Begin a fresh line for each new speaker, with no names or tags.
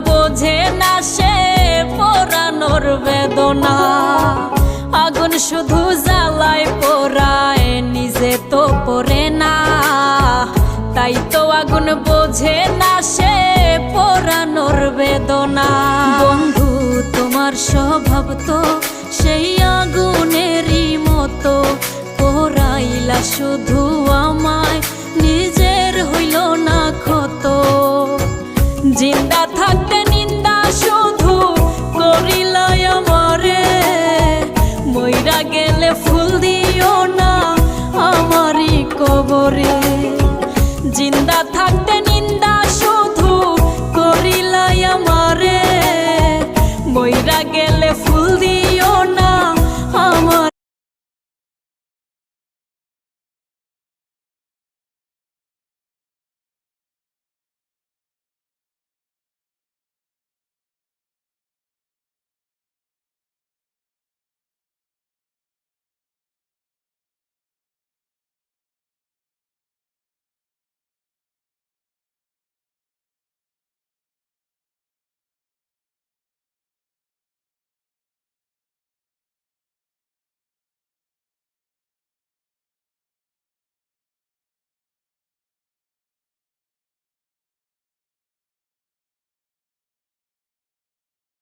বোঝে না সে পোড়ানোর বেদনা। আগুন শুধু জ্বালায় পোড়ায়, নিজে তো পড়ে না। তাই তো আগুন বোঝে না সে পোড়ানোর বেদনা। বন্ধু তোমার স্বভাব তো সেই আগুনেরই মতো, পোড়াইলা শুধু আমায়, নিজের হইল না ক্ষত। জিন্দা থাকতে নিন্দা শুধু করিলাই আমারে, মইরা গেলে ফুল দিও না আমারই কবরে। জিন্দা থাকতে নিন্দা শুধু করিলাই আমারে, মইরা গেলে ফুল দিও